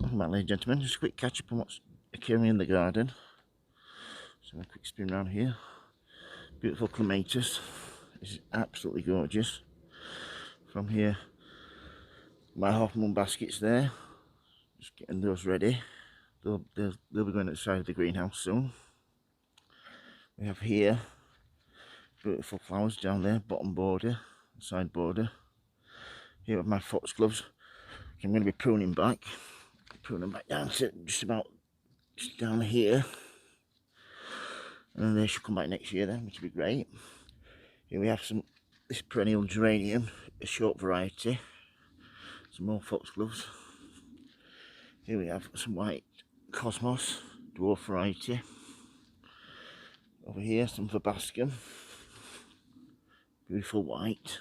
Right, ladies and gentlemen, just a quick catch up on what's occurring in the garden. So a quick spin around here. Beautiful clematis. This is absolutely gorgeous. From here, my half-moon baskets there. Just getting those ready. They'll be going outside of the greenhouse soon. We have here beautiful flowers down there, bottom border, side border. Here with my foxgloves, I'm going to be pruning back down to just down here, and then they should come back next year then, which will be great. Here we have this perennial geranium, a short variety, some more foxgloves. Here we have some white cosmos, dwarf variety. Over here, some verbascum, beautiful white.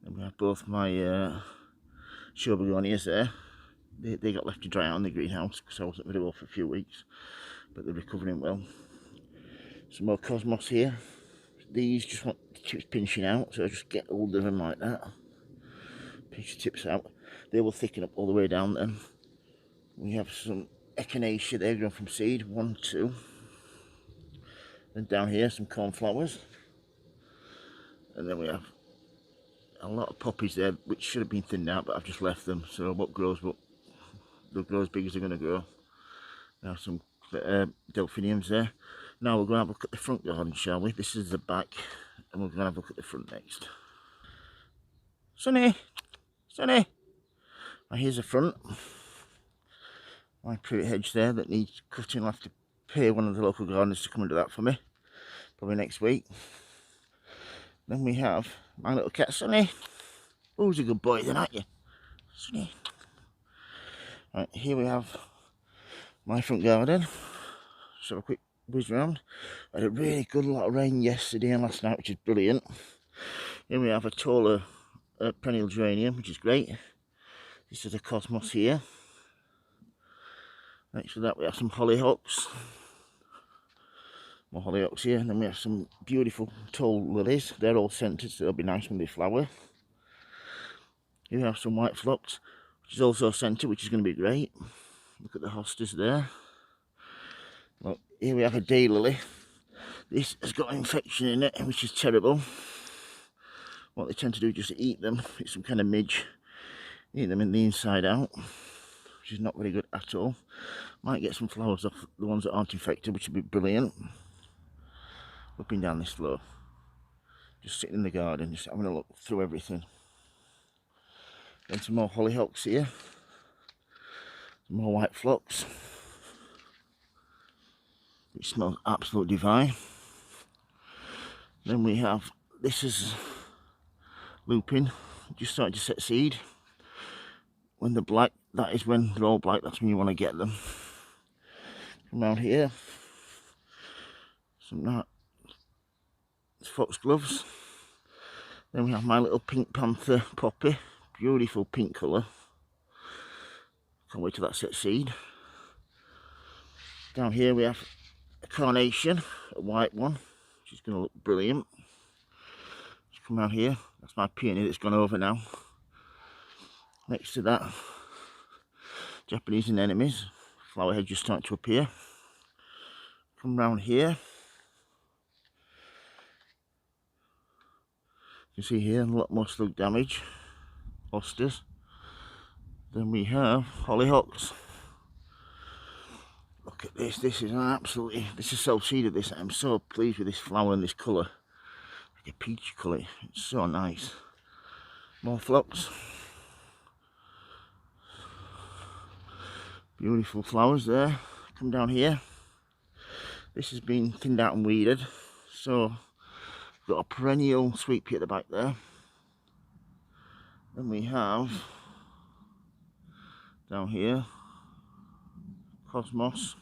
And we have both my show begonias there. They got left to dry out in the greenhouse because I wasn't very well for a few weeks, but they're recovering well. Some more cosmos here. These just want the tips pinching out, so I just get hold of them like that. Pinch the tips out. They will thicken up all the way down then. We have some echinacea there grown from seed, 1, 2. Then down here some cornflowers. And then we have a lot of poppies there which should have been thinned out, but I've just left them. So what grows, they'll grow as big as they're going to grow. Now some delphiniums there. Now we're going to have a look at the front garden, shall we? This is the back, and we're going to have a look at the front next. Sonny! Sonny! Now here's the front. My pretty hedge there that needs cutting. I'll have to pay one of the local gardeners to come and do that for me. Probably next week. Then we have my little cat, Sonny. Who's a good boy then, aren't you? Sonny. Right, here we have my front garden. Just have a quick whiz round. I had a really good lot of rain yesterday and last night, which is brilliant. Here we have a taller perennial geranium, which is great. This is a cosmos here. Next to that we have some hollyhocks. More hollyhocks here, and then we have some beautiful tall lilies. They're all scented, so they'll be nice when they flower. Here we have some white phlox, which is also scented, which is going to be great. Look at the hostas there. Look, here we have a daylily. This has got an infection in it, which is terrible. What they tend to do is just eat them. It's some kind of midge. Eat them in the inside out, which is not very good at all. Might get some flowers off the ones that aren't infected, which would be brilliant. Looking down this floor, just sitting in the garden, just having a look through everything. Then some more hollyhocks here, some more white phlox, which smells absolutely divine. Then we have, this is lupin, just starting to set seed. When they're black, that is when they're all black, that's when you want to get them. Come around here, some foxgloves. Then we have my little pink Panther poppy, beautiful pink colour. Can't wait till that sets seed. Down here we have a carnation, a white one, which is going to look brilliant. Just come around here, that's my peony that's gone over now. Next to that, Japanese anemones, flower hedges starting to appear. Come round here. You can see here a lot more slug damage, hostas. Then we have hollyhocks. Look at this, this is self-seeded this. I'm so pleased with this flower and this colour. Like a peach colour, it's so nice. More phlox. Beautiful flowers there. Come down here. This has been thinned out and weeded, so got a perennial sweet pea at the back there. Then we have down here cosmos,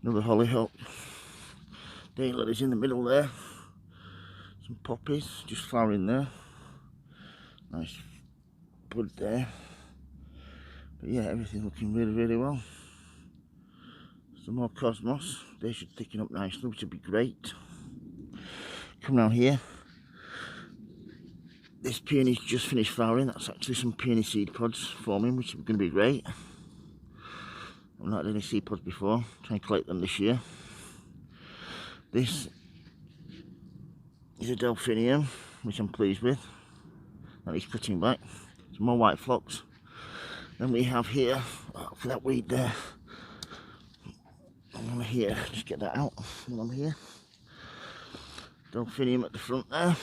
another hollyhock, daylilies in the middle there, some poppies just flowering there, nice bud there. But yeah, everything looking really well. Some more cosmos, they should thicken up nicely, which would be great. Come down here, this peony's just finished flowering. That's actually some peony seed pods forming, which are going to be great. I've not had any seed pods before. Try and collect them this year. This is a delphinium, which I'm pleased with. That is cutting back. Some more white phlox. Then we have here, for that weed there. And here, just get that out while I'm here. Delphinium at the front there.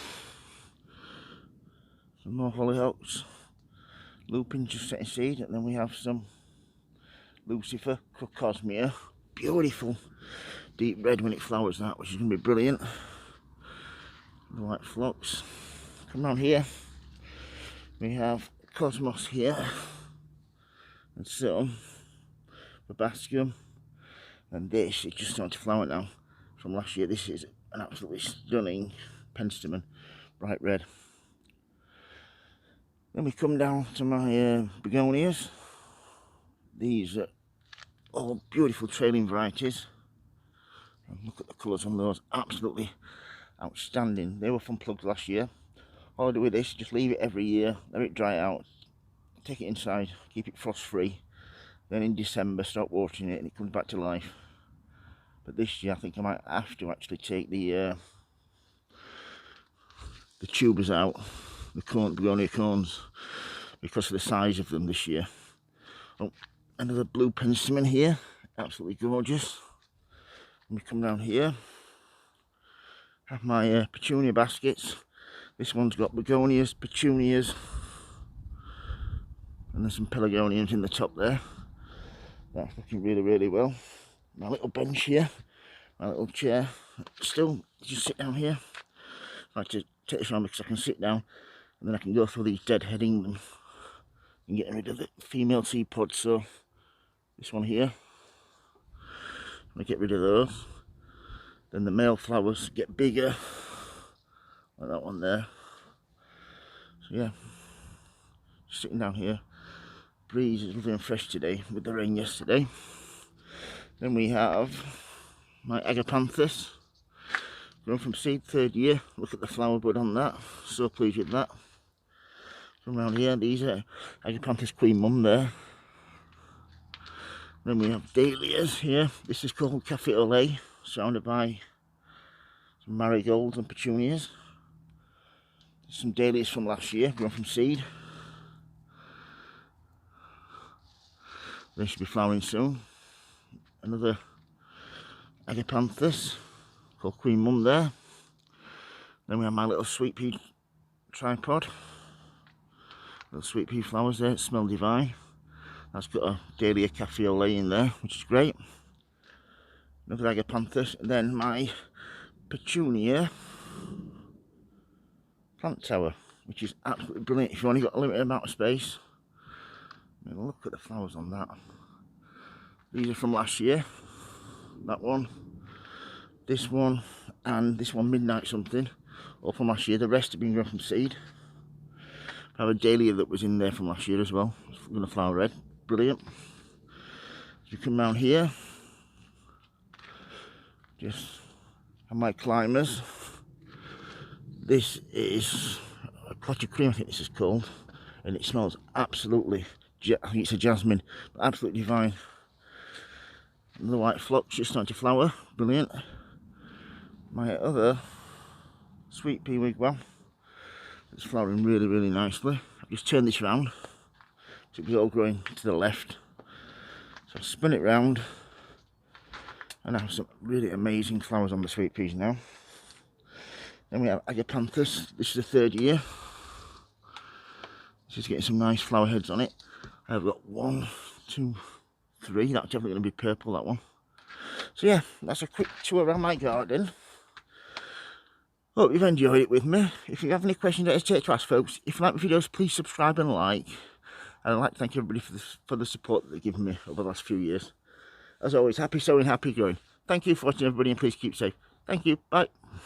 Some more hollyhocks. Lupin just setting seed, and then we have some Lucifer Crocosmia. Beautiful deep red when it flowers, that, which is going to be brilliant. The white phlox. Come down here. We have Cosmos here. And some Babascum. And this is just starting to flower now from last year. This is an absolutely stunning penstemon, bright red. Then we come down to my begonias. These are all beautiful trailing varieties. And look at the colours on those, absolutely outstanding. They were from plugs last year. All I do with this, just leave it every year, let it dry out, take it inside, keep it frost free. Then in December start watering it and it comes back to life. But this year I think I might have to actually take the tubers out, the begonia cones, because of the size of them this year. Oh, another blue penstemon here, absolutely gorgeous. Let me come down here. Have my Petunia Baskets. This one's got begonias, petunias, and there's some pelargoniums in the top there. That's looking really, really well. My little bench here, my little chair. Still, just sit down here. I like to take this around because I can sit down, and then I can go through these deadheading them and getting rid of the female seed pods. So this one here, I'm going to get rid of those. Then the male flowers get bigger, like that one there. So yeah, just sitting down here. Breeze is lovely and fresh today with the rain yesterday. Then we have my Agapanthus, grown from seed, 3rd year. Look at the flower bud on that, so pleased with that. From around here, these are Agapanthus Queen Mum there. Then we have Dahlias here. This is called Cafe au Lait, surrounded by some marigolds and petunias. Some Dahlias from last year, grown from seed. They should be flowering soon. Another Agapanthus called Queen Mum there. Then we have my little sweet pea tripod. Little sweet pea flowers there, smell divine. That's got a Dahlia Cafe au Lait in there, which is great. Another Agapanthus, and then my Petunia plant tower, which is absolutely brilliant if you've only got a limited amount of space. I mean, look at the flowers on that. These are from last year. That one, this one, and this one, Midnight something, all from last year. The rest have been grown from seed. I have a Dahlia that was in there from last year as well. It's going to flower red. Brilliant. As you come down here, just have my climbers. This is a Cottage cream, I think this is called, and it smells absolutely, I think it's a jasmine, but absolutely divine. Another white phlox just starting to flower, brilliant. My other sweet pea wigwam, it's flowering really, really nicely. I've just turned this round, so it was all growing to the left. So I've spun it round, and I have some really amazing flowers on the sweet peas now. Then we have Agapanthus. This is the 3rd year. This is getting some nice flower heads on it. I've got 1, 2, 3. That's definitely going to be purple, that one. So yeah, that's a quick tour around my garden. Hope you've enjoyed it with me. If you have any questions, don't hesitate to ask, folks. If you like my videos, please subscribe and like. And I'd like to thank everybody for the support that they've given me over the last few years. As always, happy sowing, happy growing. Thank you for watching, everybody, and please keep safe. Thank you. Bye.